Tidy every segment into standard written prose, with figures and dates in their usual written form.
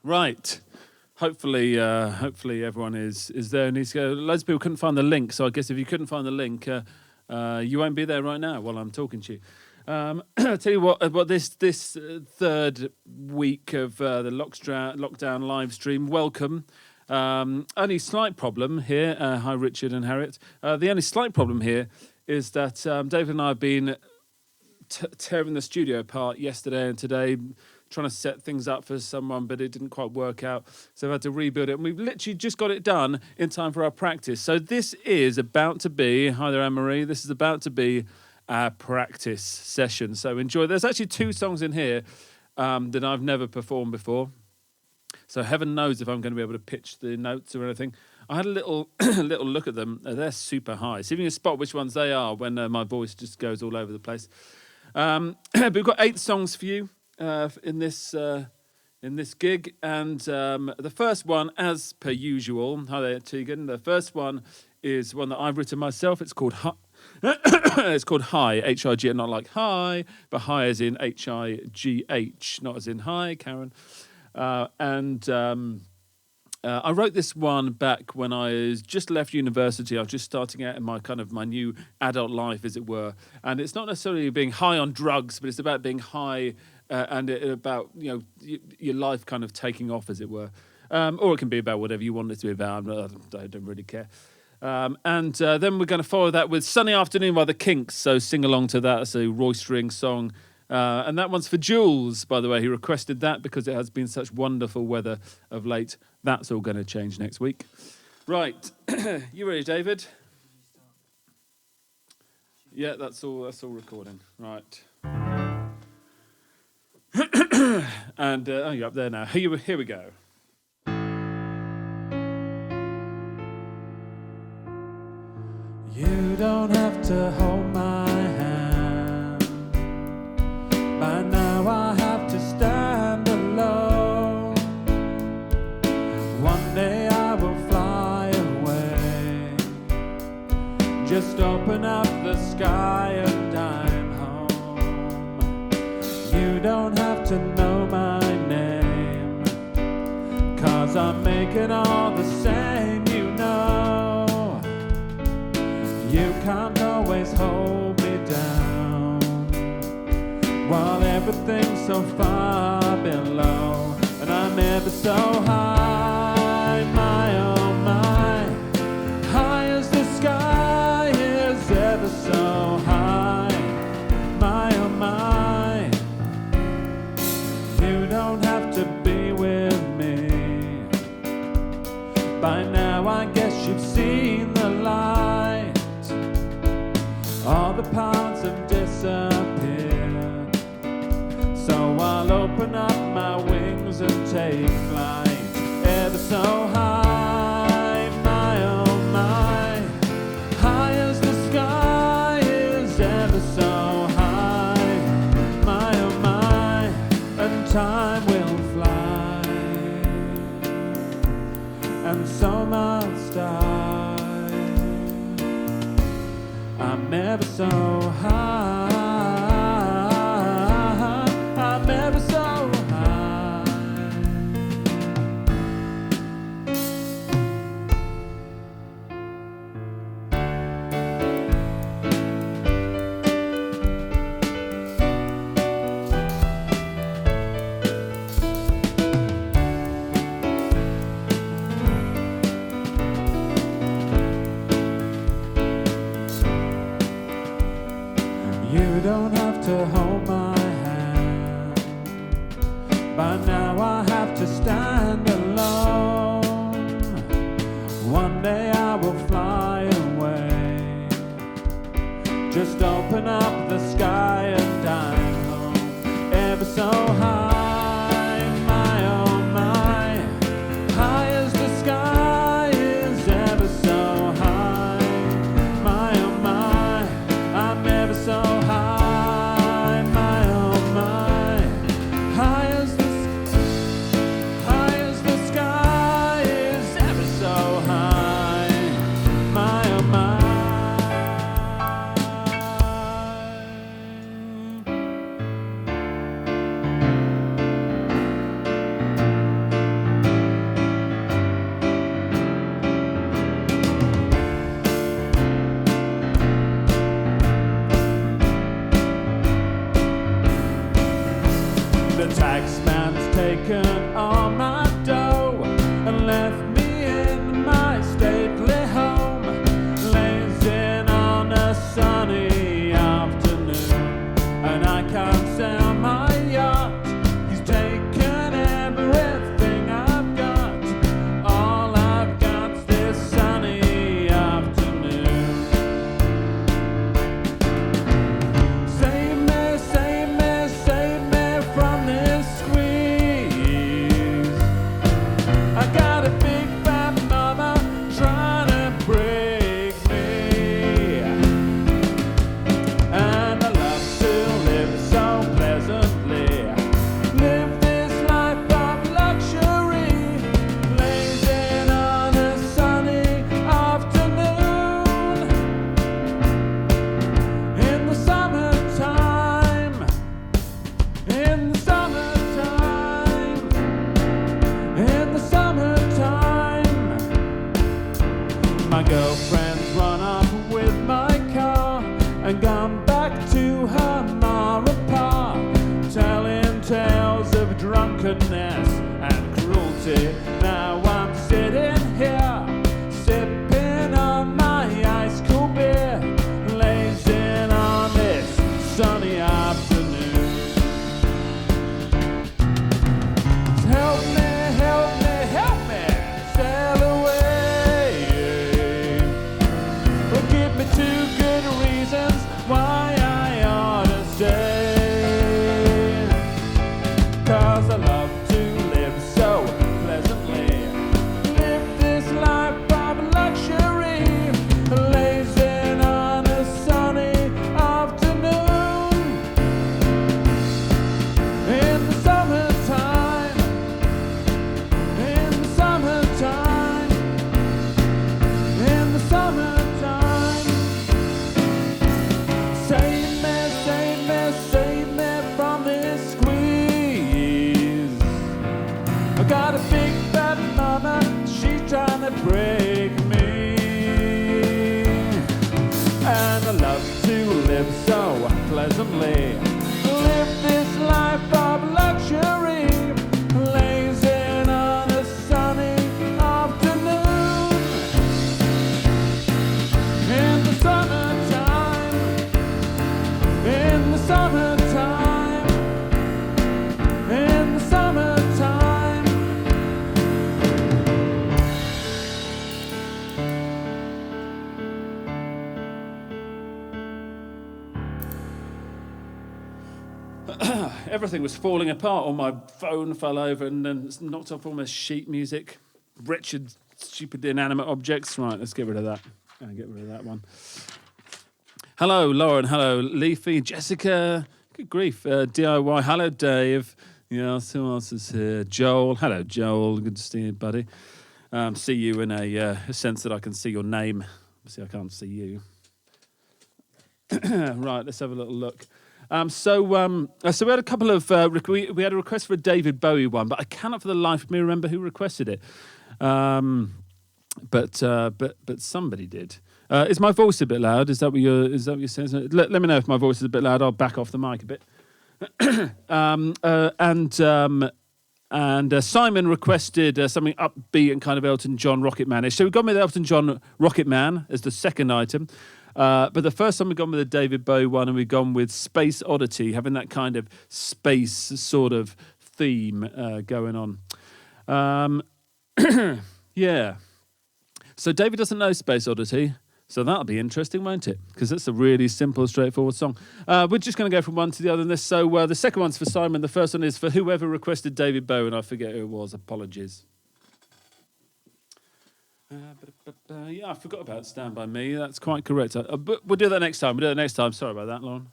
Right. Hopefully everyone is there. And loads of people couldn't find the link, so I guess if you couldn't find the link, you won't be there right now while I'm talking to you. I'll tell you what this third week of the lockdown live stream. Welcome. Only slight problem here. Hi, Richard and Harriet. The only slight problem here is that David and I have been tearing the studio apart yesterday and today, trying to set things up for someone, but it didn't quite work out. So I've had to rebuild it. And we've literally just got it done in time for our practice. So this is about to be, hi there, Anne-Marie. This is about to be our practice session. So enjoy. There's actually 2 songs in here that I've never performed before. So heaven knows if I'm going to be able to pitch the notes or anything. I had a little little look at them. They're super high. See if you can spot which ones they are when my voice just goes all over the place. But we've got 8 songs for you in this gig, and the first one, as per usual. Hi there, Tegan. The first one is one that I've written myself. It's called it's called High, H-I-G, not like hi, but high as in H-I-G-H, not as in hi, Karen. I wrote this one back when I just left university. I was just starting out in my new adult life, as it were. And it's not necessarily being high on drugs, but it's about being high and about your life kind of taking off, as it were. Or it can be about whatever you want it to be about. I don't really care. Then we're going to follow that with Sunny Afternoon by the Kinks. So sing along to that. It's a roistering song. And that one's for Jules, by the way. He requested that because it has been such wonderful weather of late. That's all going to change next week. Right. You ready, David? Yeah, that's all recording. Right. And you're up there now. Here we go. You don't have to hold my hand. By now I have to stand alone. One day I will fly away. Just open up the sky and I'm home. You don't have to know my name, 'cause I'm making all the same, you know. You can't always hold me down while everything's so far below, and I'm ever so high, my oh my, high as the sky is ever so high, my oh my. You don't have to be with me. By now I guess you've seen the light. All the paths have disappeared, so I'll open up my wings and take flight, ever so high, my oh my, high as the sky is ever so high, my oh my, and time will fly, and so must I. I'm ever so high, I'm ever so high. You don't have to hold my hand. By now I have to stand alone. One day I will fly away. Just open up the sky and I'm home, ever so high, my oh my, high as the sky is ever so high, my oh my, I'm ever so high, my oh my, high as the The tax man's taken all my dough and left me in my stately home, lazing on a sunny afternoon. And I can't sell my yacht, he's taken everything I've got. All I've got's this sunny afternoon. Save me, save me, save me from this squeeze. I got a big fat mama trying to break me, and I love to live so pleasantly. Live this life of luxury, lazing on a sunny afternoon. In the summertime, in the summertime, in the summertime. My girlfriend's run off with my car and gone back to her ma and pa, telling tales of drunkenness and cruelty. Now I'm sitting here, sipping on my ice cold beer, lazing on this sunny afternoon. Help me, help me, help me, sail away. Well, give me 2 good reasons why I ought to stay. 'Cause I love to live so pleasantly. Live this life of luxury, lazing on a sunny afternoon. In the summertime, in the summertime, in the summertime. Save me, save me, save me from this squeeze. I got a big fat mama, she's trying to break me, and I love to live so pleasantly. Live this life of luxury, lazing on a sunny afternoon. In the summertime, in the summertime, in the summertime. Everything was falling apart. All my phone fell over and then knocked off all my sheet music. Wretched, stupid, inanimate objects. Right, let's get rid of that. Get rid of that one. Hello, Lauren. Hello, Leafy. Jessica. Good grief. DIY. Hello, Dave. Yes, who else is here? Joel. Hello, Joel. Good to see you, buddy. See you in a sense that I can see your name. Obviously, I can't see you. Right, let's have a little look. So we had a couple of we had a request for a David Bowie one, but I cannot for the life of me remember who requested it. But somebody did. Is my voice a bit loud? Is that what you're saying? Let me know if my voice is a bit loud. I'll back off the mic a bit. And Simon requested something upbeat and kind of Elton John Rocket Man-ish. So we've gone with Elton John Rocket Man as the second item. But the first time we've gone with a David Bowie one, and we've gone with Space Oddity, having that kind of space sort of theme going on. Yeah. So David doesn't know Space Oddity, so that'll be interesting, won't it? Because it's a really simple, straightforward song. We're just going to go from one to the other in this. So the second one's for Simon. The first one is for whoever requested David Bowie, and I forget who it was. Apologies. Yeah, I forgot about Stand By Me. That's quite correct. But we'll do that next time. Sorry about that, Lauren.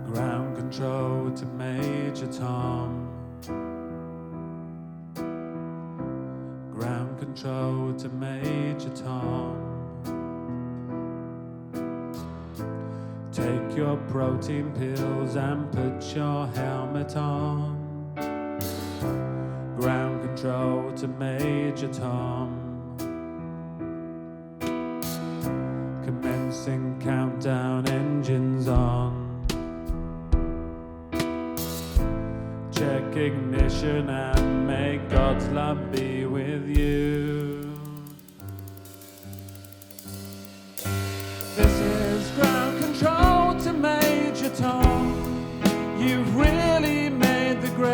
Ground control to Major Tom. Ground control to Major Tom. Take your protein pills and put your helmet on. control to Major Tom. Commencing countdown, engines on. Check ignition and may God's love be with you. This is ground control to Major Tom. You've really made the grade,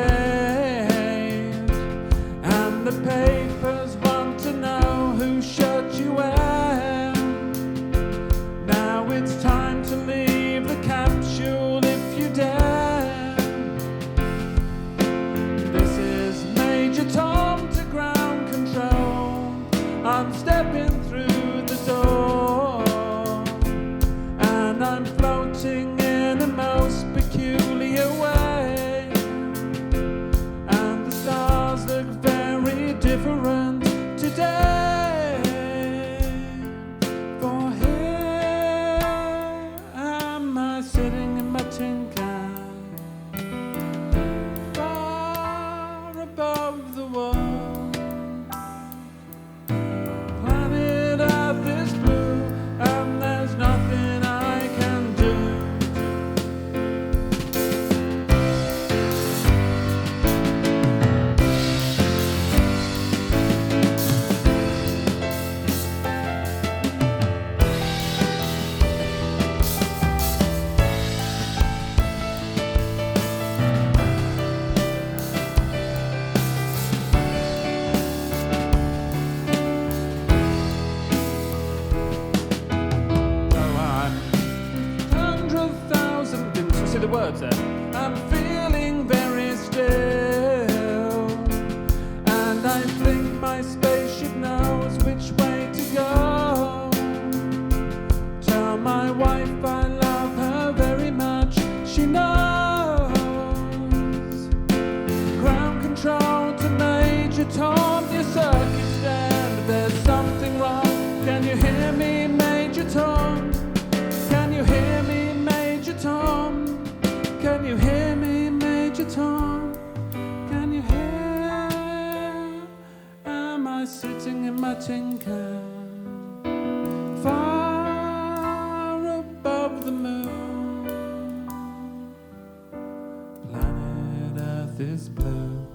and the papers want to know who shut you out. Now it's time to leave the capsule if you dare. This is Major Tom to ground control. I'm stepping through the door, and I'm floating in a most peculiar way, and the stars look very different today. For here am I sitting in my tin can, far above the world. Planet Earth is blue, and there's nothing I can do. See the words there. I'm feeling very still, and I think my spaceship knows which way to go. Tell my wife I love her very much, she knows. Ground control to Major Tom, your circuit's dead, there's something wrong. Can you hear me, Major Tom? Can you hear me, Major Tom? Can you hear me, Major Tom? Can you hear? Am I sitting in my tin can, far above the moon? Planet Earth is blue,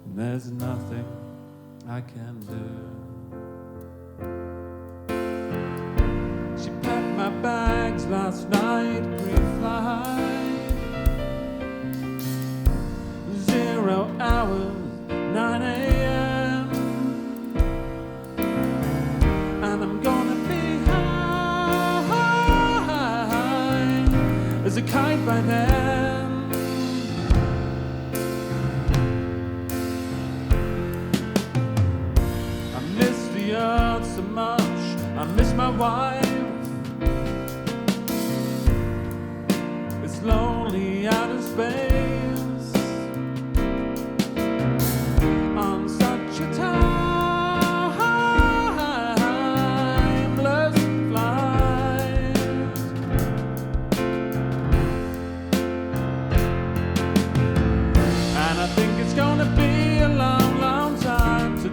and there's nothing I can do. She packed my bags last night, pre-flight. 0 hours, 9 a.m. And I'm gonna be high as a kite by then. I miss the earth so much, I miss my wife. It's lonely out in space.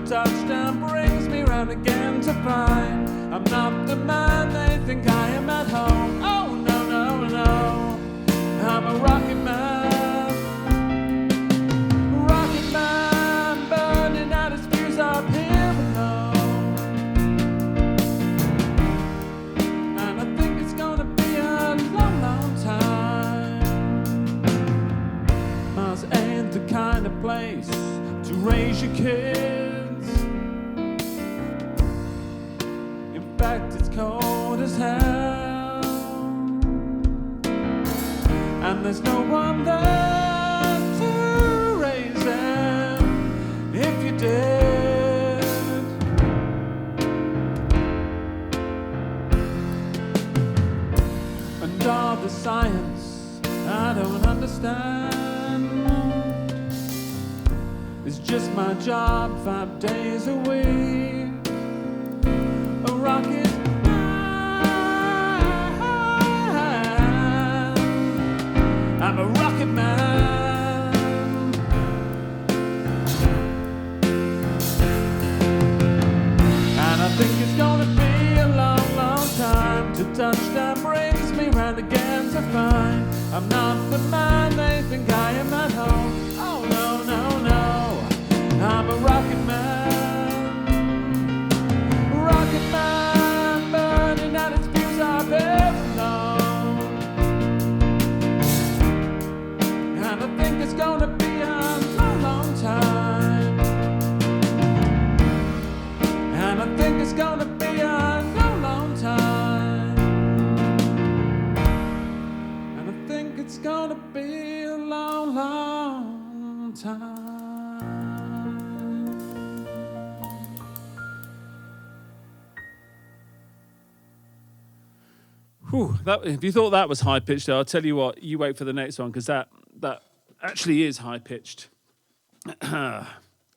Touchdown brings me round again to find I'm not the man they think I am at home. Oh no, no, no, I'm a rocket man. Rocket man burning out his fuse up here below. And I think it's gonna be a long, long time. Mars ain't the kind of place to raise your kids. It's cold as hell, and there's no one there to raise them if you did. And all the science I don't understand, it's just my job 5 days a week. A rocket man, I'm a rocket man. I'm not the man they think I am at home. Oh no, no, no, I'm a rocket man. Rocket man, burning out its fuse I've ever known. And I think it's gonna be a long, long time. And I think it's gonna be a long, long time. And I think it's gonna be a long, long time. Whew, if you thought that was high pitched, I'll tell you what. You wait for the next one because that actually is high pitched. I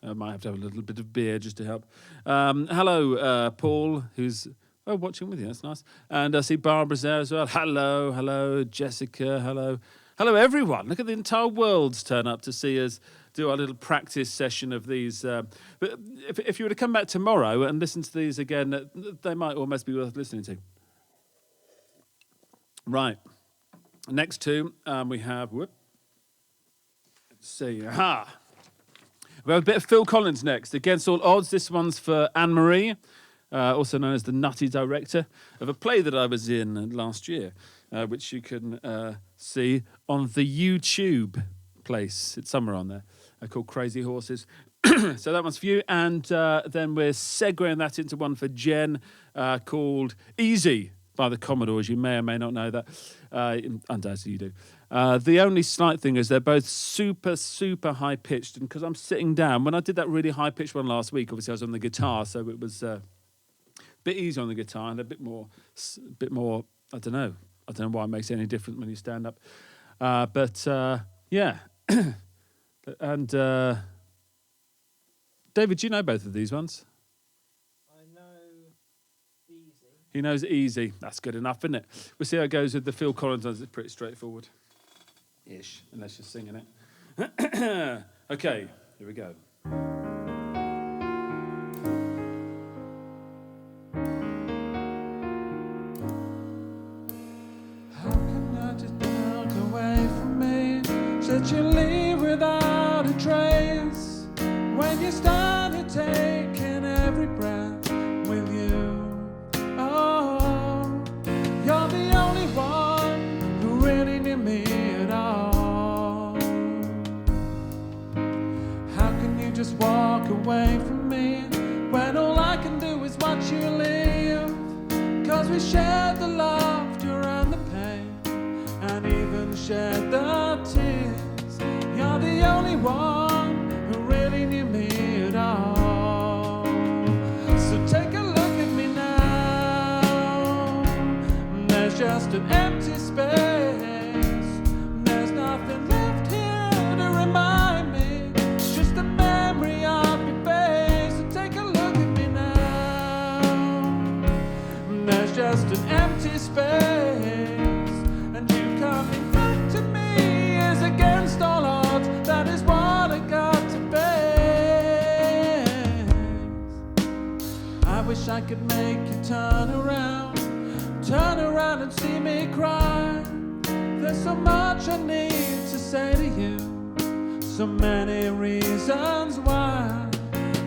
might have to have a little bit of beer just to help. Hello, Paul, who's watching with you. That's nice. And I see Barbara's there as well. Hello, Jessica. Hello, everyone. Look at the entire world's turn up to see us do our little practice session of these. But if you were to come back tomorrow and listen to these again, they might almost be worth listening to. Right. Next two, we have. Let's see. Aha. We have a bit of Phil Collins next. Against all odds, this one's for Anne-Marie, also known as the nutty director of a play that I was in last year, which you can see on the YouTube place. It's somewhere on there, called Crazy Horses. So that one's for you. And then we're segueing that into one for Jen called Easy by the Commodores. You may or may not know that. Undoubtedly you do. The only slight thing is they're both super, super high-pitched. And because I'm sitting down, when I did that really high-pitched one last week, obviously I was on the guitar, so it was a bit easier on the guitar and a bit more, I don't know why it makes any difference when you stand up. Yeah. And David, do you know both of these ones? He knows Easy. That's good enough, isn't it? We'll see how it goes with the Phil Collins ones. It's pretty straightforward-ish, unless you're singing it. Okay, here we go. How can I just walk away from me? Said you leave without a trace. When you started taking every breath with you. You're the only one who really knew me at all. How can you just walk away from me when all I can do is watch you leave? 'Cause we shared the laughter and the pain and even shared the tears. You're the only one who really knew me at all. So take a look at me now. There's just an empty space. There's nothing left here to remind me. It's just a memory of your face. So take a look at me now. There's just an empty space. And you coming back to me is against all odds. That is what I got to face. I wish I could make you turn around and see me cry. There's so much I need to say to you, so many reasons why.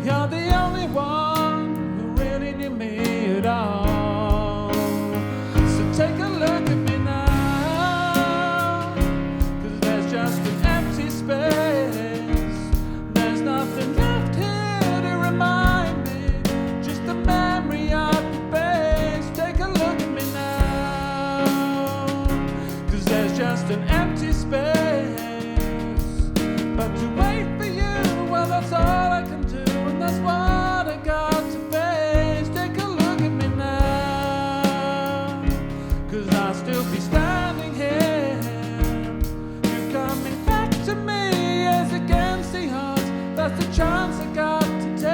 You're the only one who really knew me at all. So take a look at me now, 'cause there's just an empty space. There's nothing left here to remind me, just the memory of your face. Take a look at me now. Just an empty space. But to wait for you, well, that's all I can do, and that's what I got to face. Take a look at me now, 'cause I'll still be standing here. You coming back to me is against the odds. That's the chance I got to take.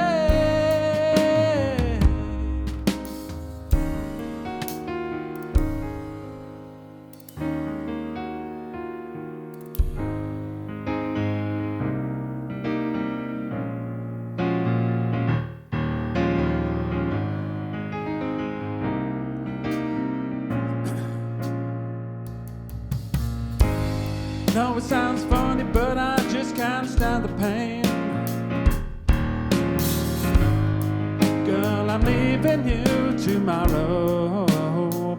it sounds funny, but I just can't stand the pain. Girl, I'm leaving you tomorrow.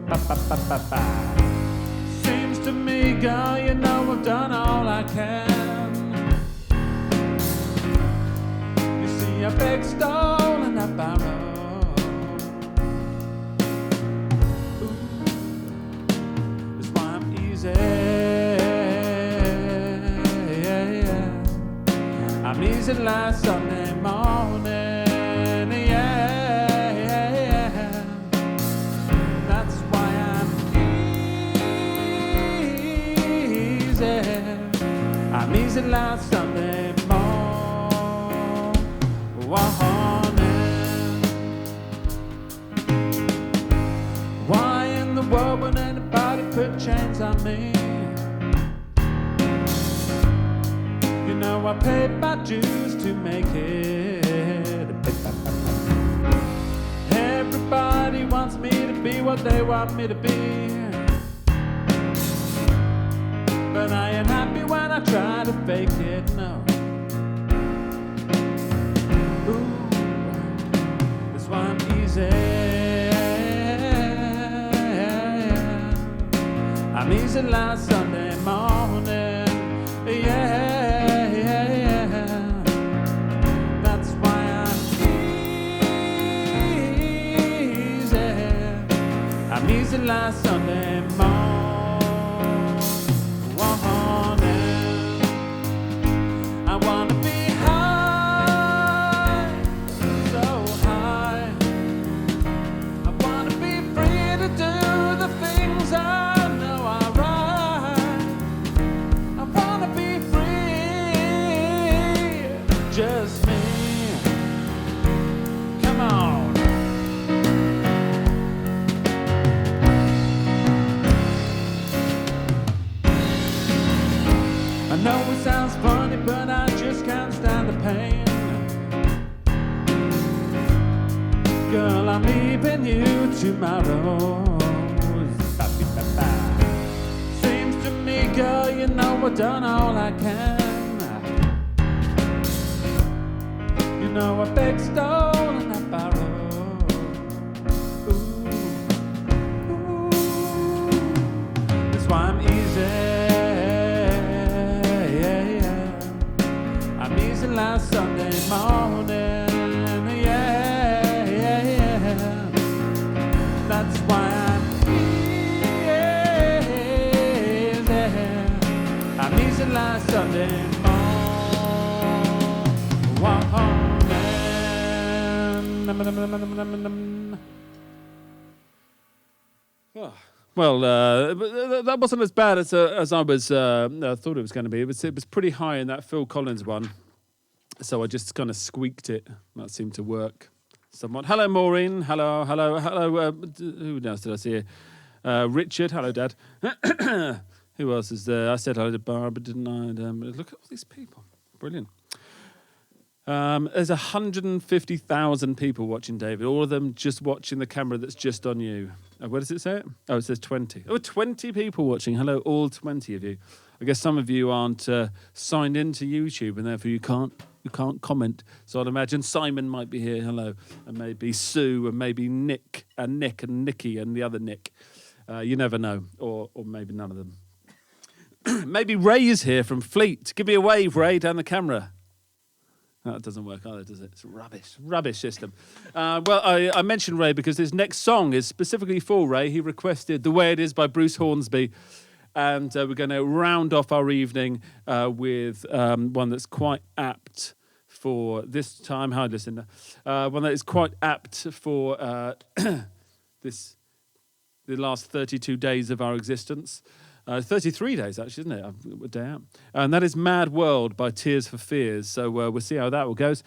Ba-ba-ba-ba-ba. Seems to me, girl, you know I've done all I can. You see, I beg, stole, and I borrow. I'm easy last Sunday morning, yeah. That's why I'm easy. I'm easy last Sunday morning. Why in the world would anybody put chains on me? You know I paid my dues to make it. Everybody wants me to be what they want me to be, but I ain't happy when I try to fake it, no. Ooh, that's why I'm easy. I'm easy last Sunday morning, yeah. Easy last Sunday morning. I wanna be high, so high. I wanna be free to do the things I know are right. I wanna be free, just me. Come on. I know it sounds funny, but I just can't stand the pain. Girl, I'm leaving you tomorrow. Seems to me, girl, you know I've done all I can. You know I beg, stole, and I borrow. Ooh, ooh. That's why I'm easy. Last Sunday morning, yeah. That's why I'm easy. I'm easy last Sunday morning. Oh. Well, that wasn't as bad as I was thought it was going to be. It was pretty high in that Phil Collins one. So I just kind of squeaked it. That seemed to work somewhat. Hello, Maureen. Hello. Who else did I see here? Richard. Hello, Dad. Who else is there? I said hello to Barbara, didn't I? And, look at all these people. Brilliant. There's 150,000 people watching, David. All of them just watching the camera that's just on you. Where does it say it? Oh, it says 20. Oh, 20 people watching. Hello, all 20 of you. I guess some of you aren't signed into YouTube, and therefore you can't comment. So I'd imagine Simon might be here. Hello, and maybe Sue, and maybe Nick, and Nikki, and the other Nick. You never know, or maybe none of them. Maybe Ray is here from Fleet. Give me a wave, Ray, down the camera. No, it doesn't work either, does it? It's rubbish system. Well, I mentioned Ray because his next song is specifically for Ray. He requested The Way It Is by Bruce Hornsby. And we're going to round off our evening with one that's quite apt for this time. Hi, Lucinda. One that is quite apt for the last 32 days of our existence. 33 days, actually, isn't it? A day out. And that is Mad World by Tears for Fears. So we'll see how that all goes.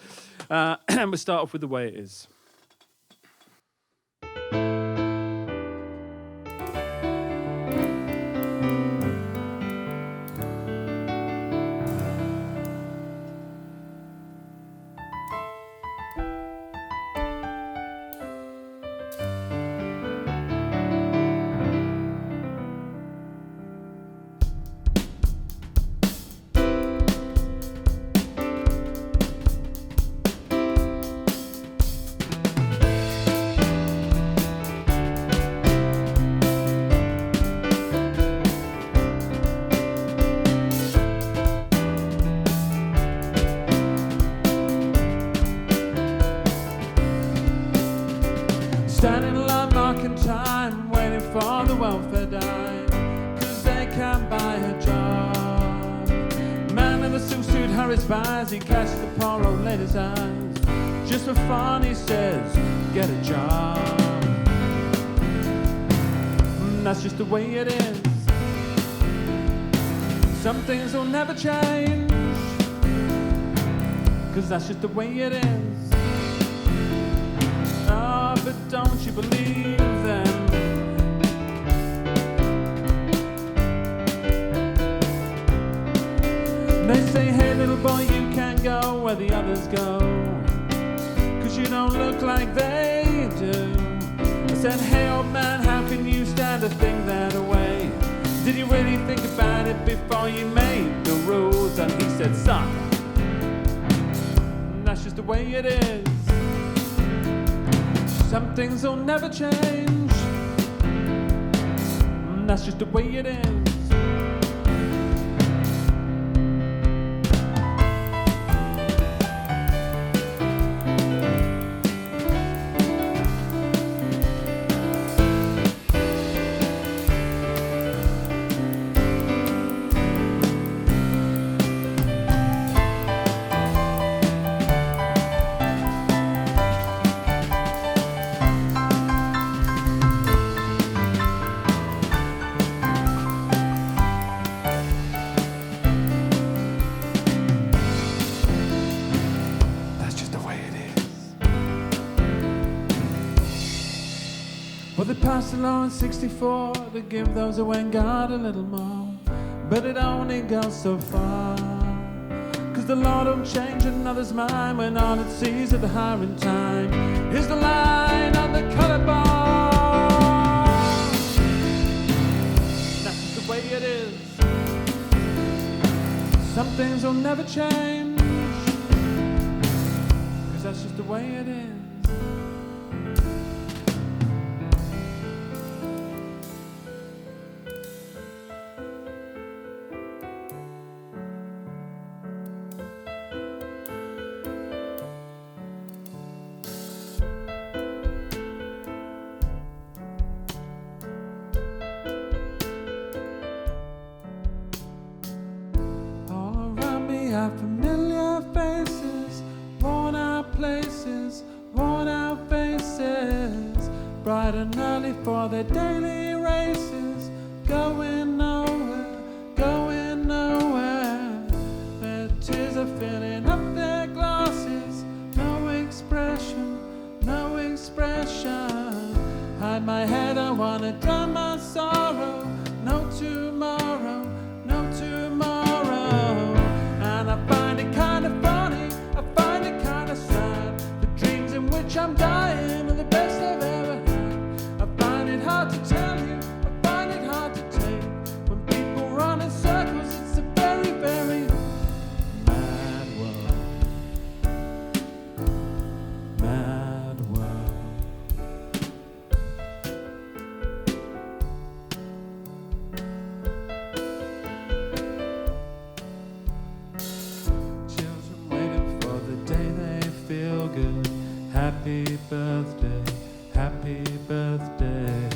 And we'll start off with The Way It Is. buys, he catches the poor old lady's eyes. Just for fun, he says, get a job. That's just the way it is. Some things will never change, 'cause that's just the way it is. Oh, but don't you believe them? They say, hey little boy, you can't go where the others go, 'cause you don't look like they do. I said, hey old man, how can you stand to think that way? Did you really think about it before you made the rules? And he said, son, that's just the way it is. Some things will never change. That's just the way it is. Well, they passed a law in 64 to give those who ain't got a little more, but it only goes so far, 'cause the law don't change another's mind when all it sees at the hiring time is the line on the colored bar. That's just the way it is. Some things will never change, 'cause that's just the way it is. Familiar faces, worn out places, worn out faces, bright and early for their daily races, going nowhere, going nowhere. Their tears are filling up their glasses, no expression, no expression. Hide my head, I wanna drown my sorrow, no tomorrow, no tomorrow. And I find it kind of funny, I find it kind of sad. The dreams in which I'm dying are the best I've ever had. I find it hard to tell you, I find it hard to take. When people run in circles, it's a very, very mad world. Mad world. Happy birthday, happy birthday.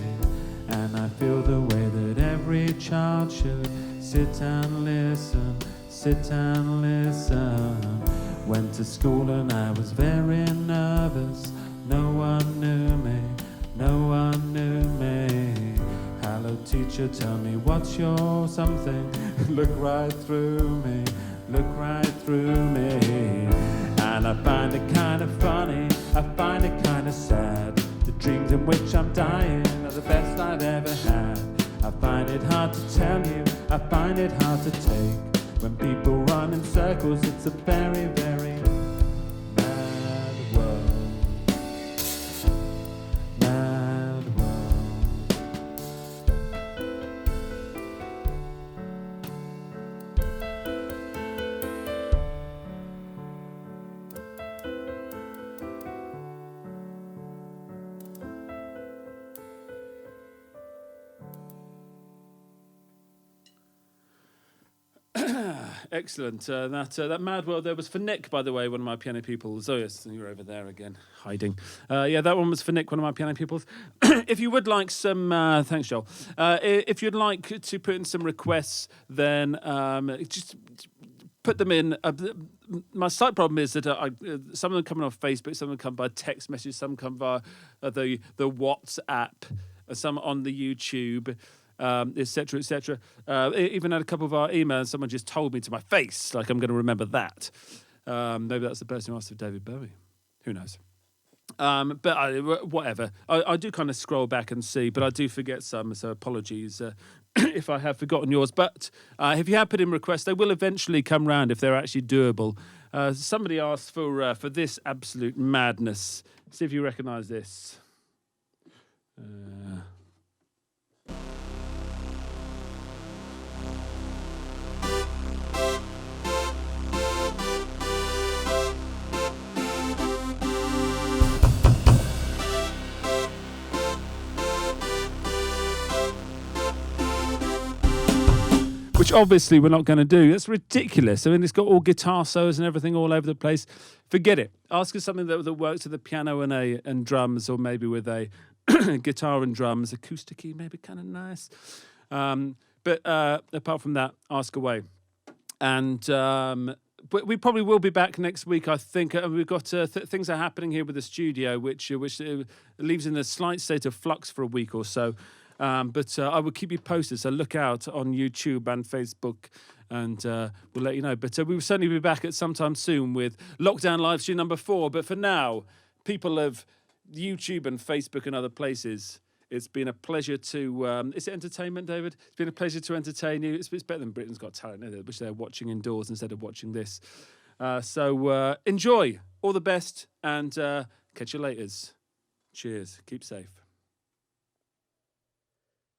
And I feel the way that every child should sit and listen, sit and listen. Went to school and I was very nervous. No one knew me, no one knew me. Hello teacher, tell me what's your something. Look right through me, look right through me. And I find it kind of funny, I find it kind of sad. The dreams in which I'm dying are the best I've ever had. I find it hard to tell you, I find it hard to take. When people run in circles, it's a very, very mad world. Mad world. Excellent. That Mad World there was for Nick, by the way, one of my piano pupils. Oh, yes, you're over there again, hiding. Yeah, that one was for Nick, one of my piano pupils. If you would like some... thanks, Joel. If you'd like to put in some requests, then just put them in. My slight problem is that some of them come off Facebook, some of them come by text message, some come via the WhatsApp, some on the YouTube, etc., etc. Even had a couple of our emails. Someone just told me to my face, like I'm going to remember that. Maybe that's the person who asked for David Bowie. Who knows? But whatever. I do kind of scroll back and see, but I do forget some, so apologies if I have forgotten yours. But if you have put in requests, they will eventually come round if they're actually doable. Somebody asked for this absolute madness. See if you recognise this. Which obviously we're not going to do. That's ridiculous. I mean, it's got all guitar solos and everything all over the place. Forget it. Ask us something that works with the piano and drums, or maybe with a guitar and drums. Acoustic-y, maybe kind of nice. But apart from that, ask away. And but we probably will be back next week, I think. We've got things are happening here with the studio, which leaves in a slight state of flux for a week or so. But I will keep you posted, so look out on YouTube and Facebook, and we'll let you know. But we will certainly be back at some time soon with LockDown LiveStream number 4. But for now, people of YouTube and Facebook and other places, it's been a pleasure to... is it entertainment, David? It's been a pleasure to entertain you. It's better than Britain's Got Talent, isn't it? Which they're watching indoors instead of watching this. So enjoy. All the best, and catch you later. Cheers. Keep safe.